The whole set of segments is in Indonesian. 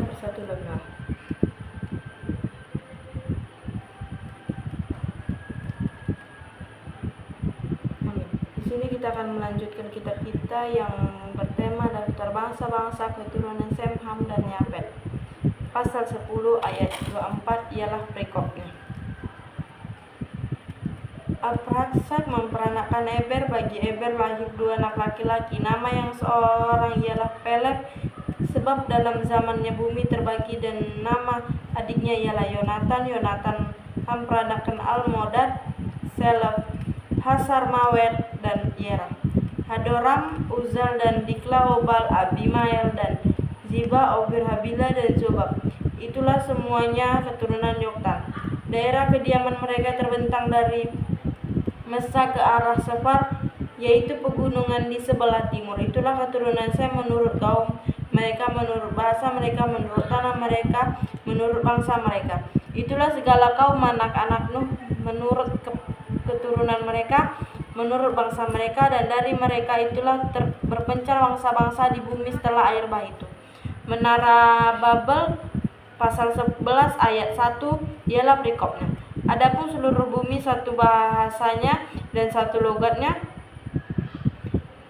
bersatu lelah. Amin. Di sini kita akan melanjutkan kitab kita yang bertema daftar bangsa-bangsa keturunan Sem, Ham, dan Yafet. Pasal 10 ayat 24 ialah perikopnya. Abrahasak memperanakan Eber. Bagi Eber lahir 2 anak laki-laki. Nama yang seorang ialah Peleg, sebab dalam zamannya bumi terbagi, dan nama adiknya ialah Yonatan. Yonatan memperanakan Almodad, Selef, Hasarmawet, dan Yera. Hadoram, Uzal, dan Dikla, Obal, Abimael, dan Ziba, Obir, Habila, dan Zobab. Itulah semuanya keturunan Yoktan. Daerah kediaman mereka terbentang dari Mesa ke arah Sefar, yaitu pegunungan di sebelah timur. Itulah keturunan Sem menurut kaum mereka, menurut bahasa mereka, menurut tanah mereka, menurut bangsa mereka. Itulah segala kaum anak-anak Nuh menurut keturunan mereka, menurut bangsa mereka, dan dari mereka itulah berpencar bangsa-bangsa di bumi setelah air bah itu. Menara Babel pasal 11 ayat 1 ialah perikopnya. Adapun seluruh bumi satu bahasanya dan satu logatnya,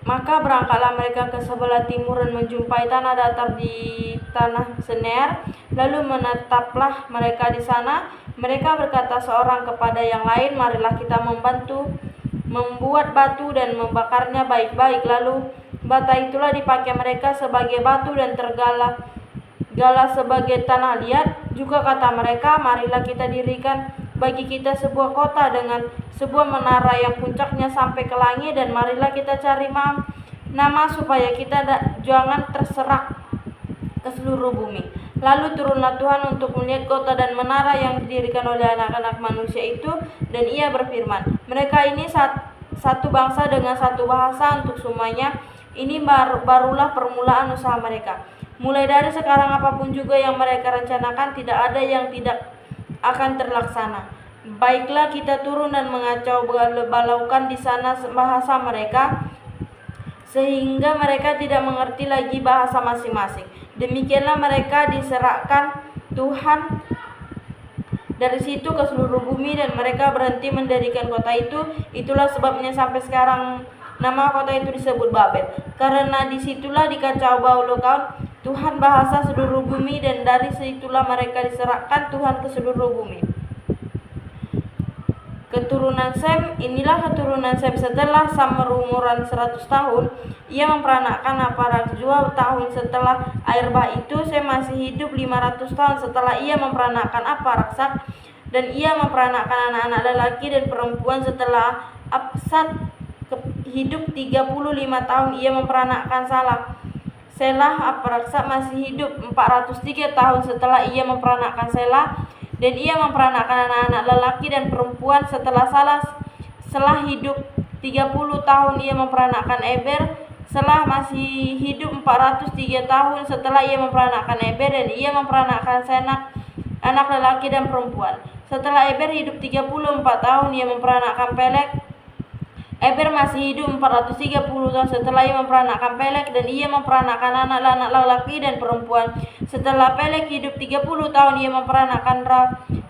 maka berangkatlah mereka ke sebelah timur dan menjumpai tanah datar di tanah Senear, lalu menetaplah mereka di sana. Mereka berkata seorang kepada yang lain, marilah kita membantu membuat batu dan membakarnya baik-baik. Lalu bata itulah dipakai mereka sebagai batu dan tergala sebagai tanah liat. Juga kata mereka, marilah kita dirikan bagi kita sebuah kota dengan sebuah menara yang puncaknya sampai ke langit, dan marilah kita cari nama supaya kita jangan terserak ke seluruh bumi. Lalu turunlah Tuhan untuk melihat kota dan menara yang didirikan oleh anak-anak manusia itu, dan ia berfirman, mereka ini satu bangsa dengan satu bahasa untuk semuanya. Ini barulah permulaan usaha mereka. Mulai dari sekarang apapun juga yang mereka rencanakan, tidak ada yang tidak akan terlaksana. Baiklah kita turun dan mengacau balaukan di sana bahasa mereka, sehingga mereka tidak mengerti lagi bahasa masing-masing. Demikianlah mereka diserahkan Tuhan dari situ ke seluruh bumi, dan mereka berhenti mendirikan kota itu. Itulah sebabnya sampai sekarang nama kota itu disebut Babel, karena disitulah dikacau balaukan Tuhan bahasa seluruh bumi, dan dari situlah mereka diserahkan Tuhan ke seluruh bumi. Keturunan Sem, inilah keturunan Sem setelah Sam berumuran 100 tahun. Ia memperanakan Aparak 2 tahun setelah air bah itu. Sem masih hidup 500 tahun setelah ia memperanakan Aparaksad, dan ia memperanakan anak-anak lelaki dan perempuan. Setelah Apsad hidup 35 tahun, ia memperanakan Selah. Aparaksad masih hidup 403 tahun setelah ia memperanakan Selah, dan ia memperanakan anak-anak lelaki dan perempuan. Setelah Selah hidup 30 tahun, ia memperanakan Eber. Selah masih hidup 403 tahun setelah ia memperanakan Eber, dan ia memperanakan Senak, anak lelaki dan perempuan. Setelah Eber hidup 34 tahun, ia memperanakan Peleg. Eber masih hidup 430 tahun setelah ia memperanakan Peleg, dan ia memperanakan anak-anak lelaki dan perempuan. Setelah Peleg hidup 30 tahun, ia memperanakan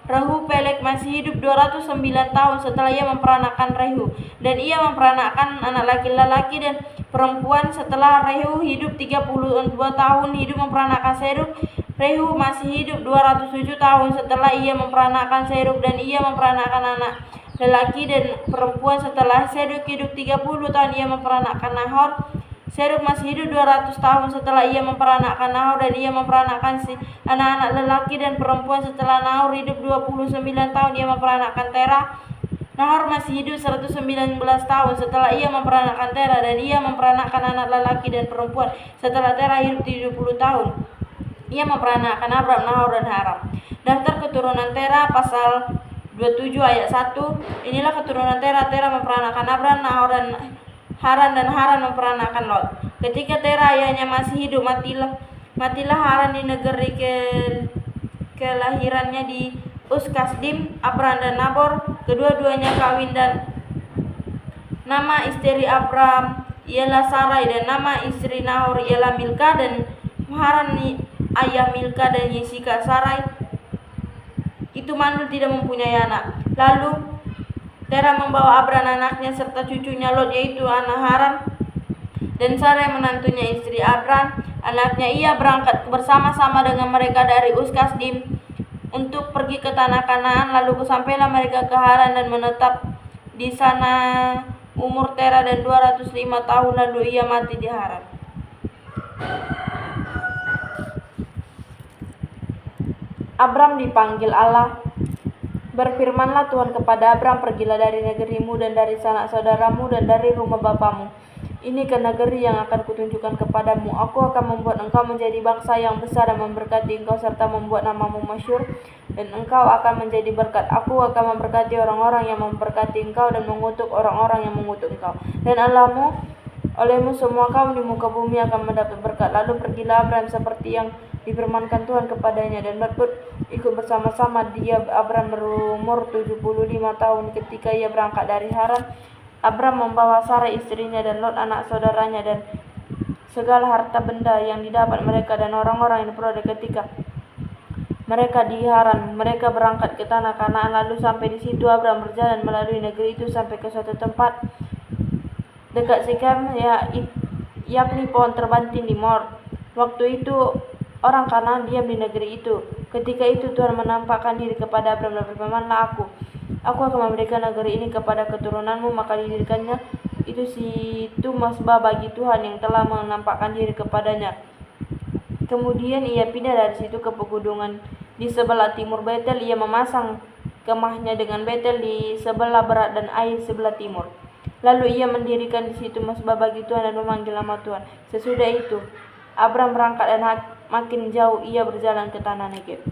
Rehu. Peleg masih hidup 209 tahun setelah ia memperanakan Rehu, dan ia memperanakan anak laki-laki dan perempuan. Setelah Rehu hidup 32 tahun, hidup memperanakan Serug. Rehu masih hidup 207 tahun setelah ia memperanakan Serug, dan ia memperanakan anak lelaki dan perempuan. Setelah Serug hidup 30 tahun, ia memperanakan Nahor. Serug masih hidup 200 tahun setelah ia memperanakan Nahor, dan ia memperanakan anak-anak lelaki dan perempuan. Setelah Nahor hidup 29 tahun, ia memperanakan Terah. Nahor masih hidup 119 tahun setelah ia memperanakan Terah, dan ia memperanakan anak lelaki dan perempuan. Setelah Terah hidup 70 tahun, ia memperanakan Abram, Nahor, dan Haram. Daftar keturunan Terah pasal 27 ayat 1. Inilah keturunan Terah. Terah memperanakan Abram, Nahor, dan Haran, dan Haran memperanakan Lot. Ketika Terah ayahnya masih hidup, matilah Haran di negeri kelahirannya di Uskasdim. Abram dan Nabor kedua-duanya kawin, dan nama istri Abram ialah Sarai, dan nama istri Nahor ialah Milka. Dan ayah Milka dan Jessica. Sarai itu mandul tidak mempunyai anak. Lalu Tera membawa Abram anaknya serta cucunya Lot yaitu anak Haran dan Sarai menantunya istri Abram anaknya. Ia berangkat bersama-sama dengan mereka dari Uskasdim untuk pergi ke tanah Kanaan. Lalu sampailah mereka ke Haran dan menetap di sana. Umur Tera dan 205 tahun, lalu ia mati di Haran. Abram dipanggil Allah. Berfirmanlah Tuhan kepada Abram, pergilah dari negerimu dan dari sanak saudaramu dan dari rumah bapamu. Ini ke negeri yang akan kutunjukkan kepadamu. Aku akan membuat engkau menjadi bangsa yang besar dan memberkati engkau serta membuat namamu masyhur, dan engkau akan menjadi berkat. Aku akan memberkati orang-orang yang memberkati engkau dan mengutuk orang-orang yang mengutuk engkau. Dan Allahmu, olehmu semua kaum di muka bumi akan mendapat berkat. Lalu pergilah Abram seperti yang difirmankan Tuhan kepadanya, dan Lot pun ikut bersama-sama dia. Abram berumur 75 tahun ketika ia berangkat dari Haran. Abram membawa Sarai istrinya dan Lot anak saudaranya dan segala harta benda yang didapat mereka dan orang-orang yang diperoleh ketika mereka di Haran. Mereka berangkat ke tanah Kanaan. Lalu sampai di situ Abram berjalan melalui negeri itu sampai ke suatu tempat dekat Sikem, yakni pohon terbanting di Mor. Waktu itu orang Kanaan diam di negeri itu. Ketika itu Tuhan menampakkan diri kepada Abram dan berfirmanlah, Aku akan memberikan negeri ini kepada keturunanmu. Maka didirikannya itu situ masbah bagi Tuhan yang telah menampakkan diri kepadanya. Kemudian ia pindah dari situ ke pegunungan di sebelah timur Betel. Ia memasang kemahnya dengan Betel di sebelah barat dan Ai sebelah timur. Lalu ia mendirikan di situ masbah bagi Tuhan dan memanggil nama Tuhan. Sesudah itu Abram berangkat dan makin jauh ia berjalan ke tanah Negeb.